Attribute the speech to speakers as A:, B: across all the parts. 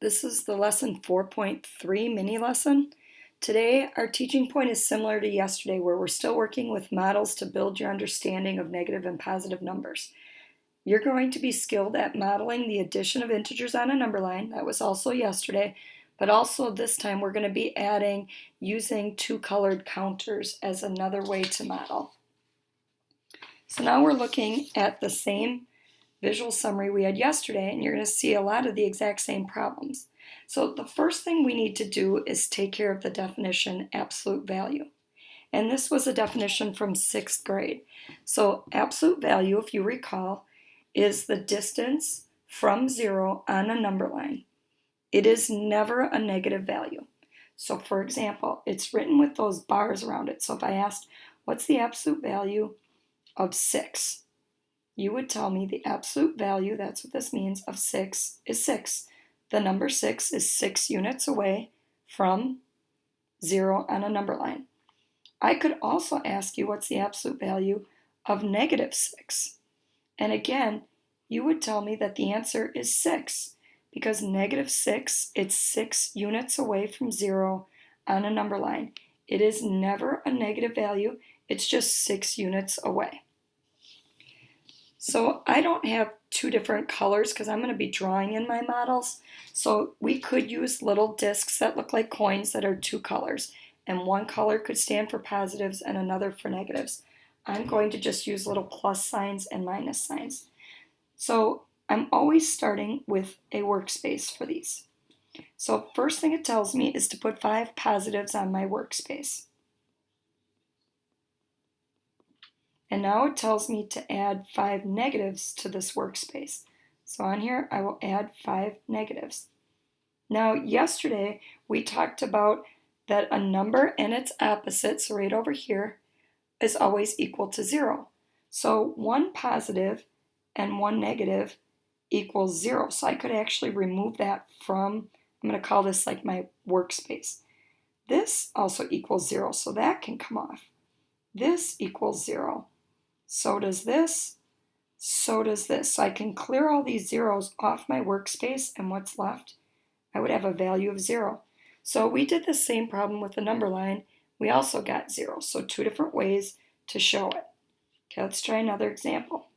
A: This is the lesson 4.3 mini lesson. Today, our teaching point is similar to yesterday, where we're still working with models to build your understanding of negative and positive numbers. You're going to be skilled at modeling the addition of integers on a number line. That was also yesterday, but also this time we're going to be adding using two colored counters as another way to model. So now we're looking at the same visual summary we had yesterday, and you're going to see a lot of the exact same problems. So the first thing we need to do is take care of the definition absolute value. And this was a definition from 6th grade. So absolute value, if you recall, is the distance from 0 on a number line. It is never a negative value. So for example, it's written with those bars around it. So if I asked, what's the absolute value of 6? You would tell me the absolute value, that's what this means, of 6 is 6. The number 6 is 6 units away from 0 on a number line. I could also ask you what's the absolute value of negative 6. And again, you would tell me that the answer is 6, because negative 6, it's 6 units away from 0 on a number line. It is never a negative value, it's just 6 units away. So I don't have two different colors because I'm going to be drawing in my models. So we could use little discs that look like coins that are two colors. And one color could stand for positives and another for negatives. I'm going to just use little plus signs and minus signs. So I'm always starting with a workspace for these. So first thing it tells me is to put 5 positives on my workspace. And now it tells me to add 5 negatives to this workspace. So on here, I will add 5 negatives. Now, yesterday, we talked about that a number and its opposite, so right over here, is always equal to 0. So 1 positive and 1 negative equals 0. So I could actually remove that from, I'm going to call this like my workspace. This also equals 0, so that can come off. This equals 0. So does this, so does this. So I can clear all these zeros off my workspace, and what's left? I would have a value of 0. So we did the same problem with the number line. We also got 0. So two different ways to show it. Okay, let's try another example.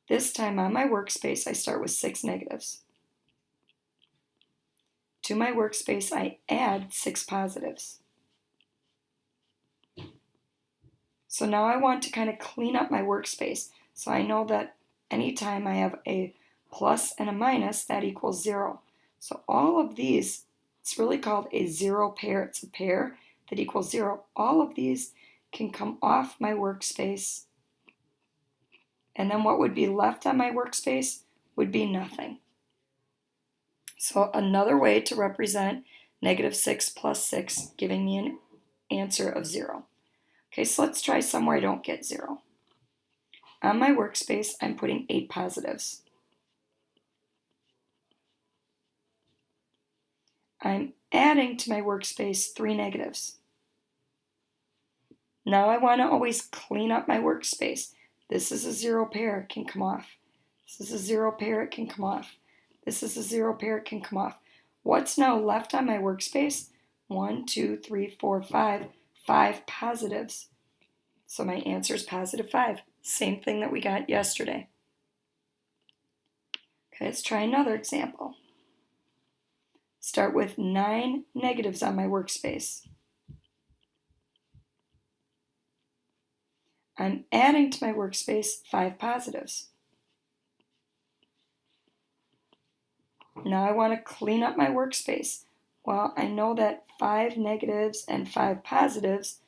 A: This time on my workspace, I start with 6 negatives. To my workspace, I add 6 positives. So now I want to kind of clean up my workspace. So I know that anytime I have a plus and a minus, that equals 0. So all of these, it's really called a 0 pair. It's a pair that equals 0. All of these can come off my workspace. And then what would be left on my workspace would be nothing. So another way to represent negative 6 plus 6, giving me an answer of 0. Okay, so let's try somewhere I don't get 0. On my workspace, I'm putting 8 positives. I'm adding to my workspace 3 negatives. Now I want to always clean up my workspace. This is a 0 pair, it can come off. This is a 0 pair, it can come off. This is a 0 pair, it can come off. What's now left on my workspace? 1, 2, 3, 4, 5. 5 positives. So my answer is positive 5. Same thing that we got yesterday. Okay, let's try another example. Start with 9 negatives on my workspace. I'm adding to my workspace 5 positives. Now I want to clean up my workspace. Well, I know that 5 negatives and 5 positives,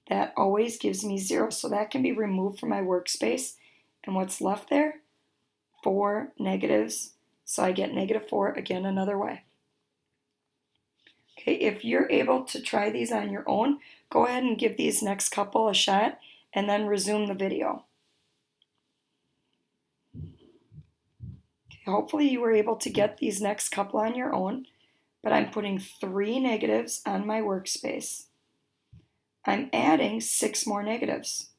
A: that always gives me 0. So that can be removed from my workspace. And what's left there? 4 negatives. So I get negative 4 again another way. Okay, if you're able to try these on your own, go ahead and give these next couple a shot and then resume the video. Okay, hopefully you were able to get these next couple on your own, but I'm putting 3 negatives on my workspace. I'm adding 6 more negatives.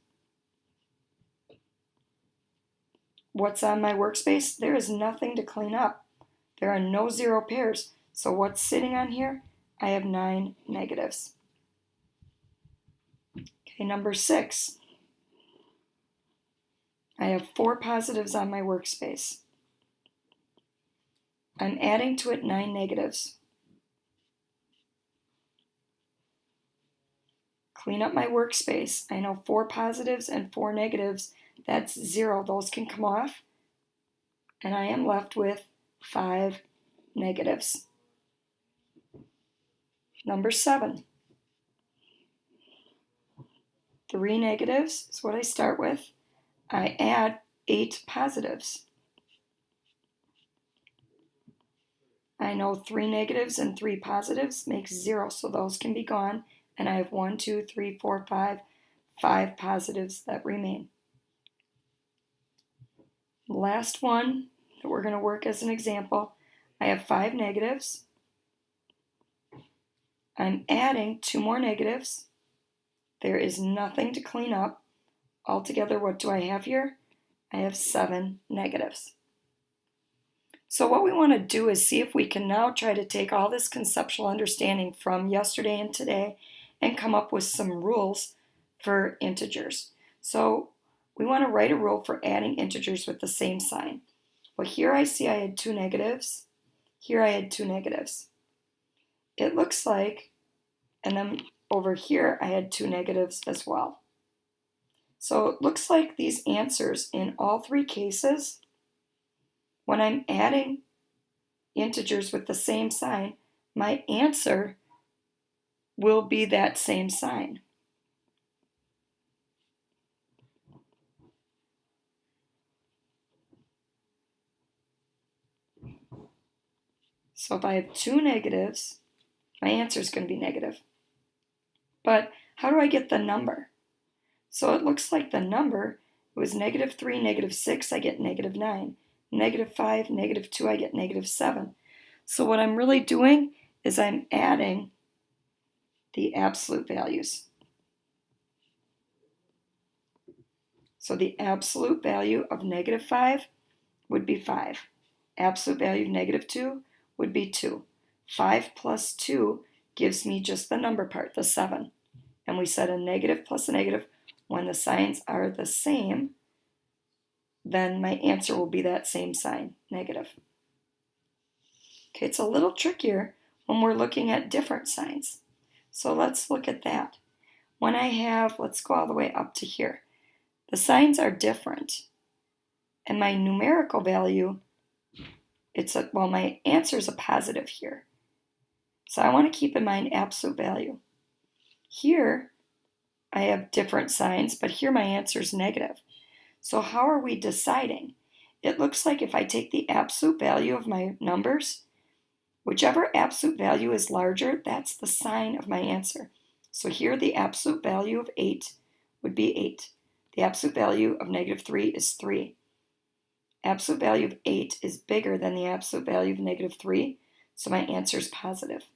A: What's on my workspace? There is nothing to clean up. There are no 0 pairs. So what's sitting on here? I have 9 negatives. Okay, number 6. I have 4 positives on my workspace. I'm adding to it 9 negatives. Clean up my workspace. I know 4 positives and 4 negatives. That's 0. Those can come off. And I am left with 5 negatives. Number 7. 3 negatives is what I start with. I add 8 positives. I know 3 negatives and 3 positives makes 0, so those can be gone. And I have 1, 2, 3, 4, 5 positives that remain. The last one that we're going to work as an example, I have 5 negatives. I'm adding 2 more negatives. There is nothing to clean up. Altogether, what do I have here? I have 7 negatives. So what we want to do is see if we can now try to take all this conceptual understanding from yesterday and today and come up with some rules for integers. So we want to write a rule for adding integers with the same sign. Well, here I see I had 2 negatives. Here I had 2 negatives. It looks like, and then over here I had 2 negatives as well. So it looks like these answers in all 3 cases, when I'm adding integers with the same sign, my answer will be that same sign. So if I have 2 negatives, my answer is going to be negative. But how do I get the number? So it looks like the number was -3, -6, I get -9. -5, -2, I get -7. So what I'm really doing is I'm adding the absolute values. So the absolute value of -5 would be 5. Absolute value of -2 would be 2. 5 plus 2 gives me just the number part, the 7. And we said a negative plus a negative, when the signs are the same, then my answer will be that same sign, negative. Okay, it's a little trickier when we're looking at different signs. So let's look at that. When I have, let's go all the way up to here. The signs are different. And my numerical value, my answer is a positive here. So I want to keep in mind absolute value. Here, I have different signs, but here my answer is negative. So how are we deciding? It looks like if I take the absolute value of my numbers, whichever absolute value is larger, that's the sign of my answer. So here the absolute value of 8 would be 8. The absolute value of -3 is 3. Absolute value of 8 is bigger than the absolute value of -3, so my answer is positive.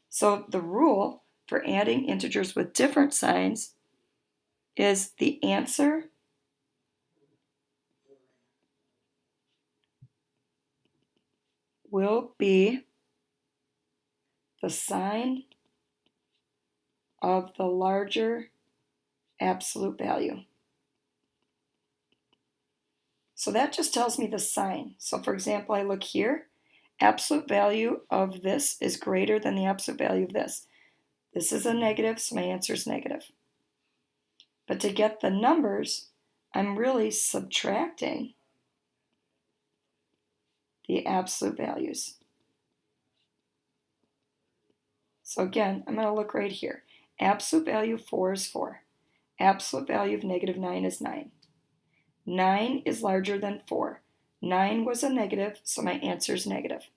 A: So the rule for adding integers with different signs is the answer will be the sign of the larger absolute value. So that just tells me the sign. So for example, I look here, absolute value of this is greater than the absolute value of this. This is a negative, so my answer is negative. But to get the numbers, I'm really subtracting the absolute values. So again, I'm going to look right here. Absolute value of 4 is 4. Absolute value of -9 is 9. 9 is larger than 4. 9 was a negative, so my answer is negative.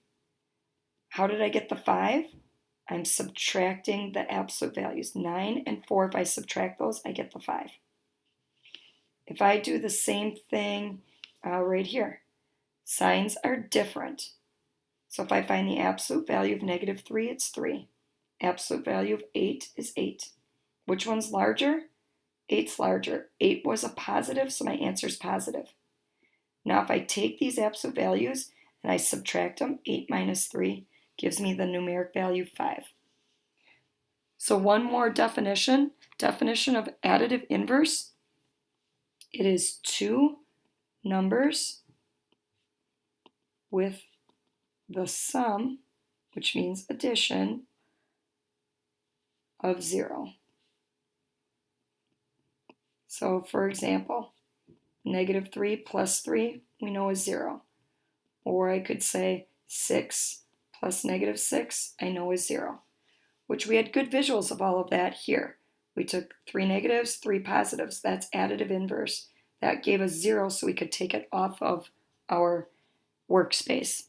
A: How did I get the 5? I'm subtracting the absolute values. 9 and 4, if I subtract those, I get the 5. If I do the same thing right here, signs are different. So if I find the absolute value of -3, it's 3. Absolute value of 8 is 8. Which one's larger? 8's larger. 8 was a positive, so my answer is positive. Now if I take these absolute values and I subtract them. 8 minus 3 gives me the numeric value 5. So one more definition of additive inverse. It is two numbers with the sum, which means addition, of 0. So for example, negative 3 plus 3 we know is 0. Or I could say 6 plus negative 6 I know is 0, which we had good visuals of all of that here. We took 3 negatives, 3 positives. That's additive inverse. That gave us 0, so we could take it off of our workspace.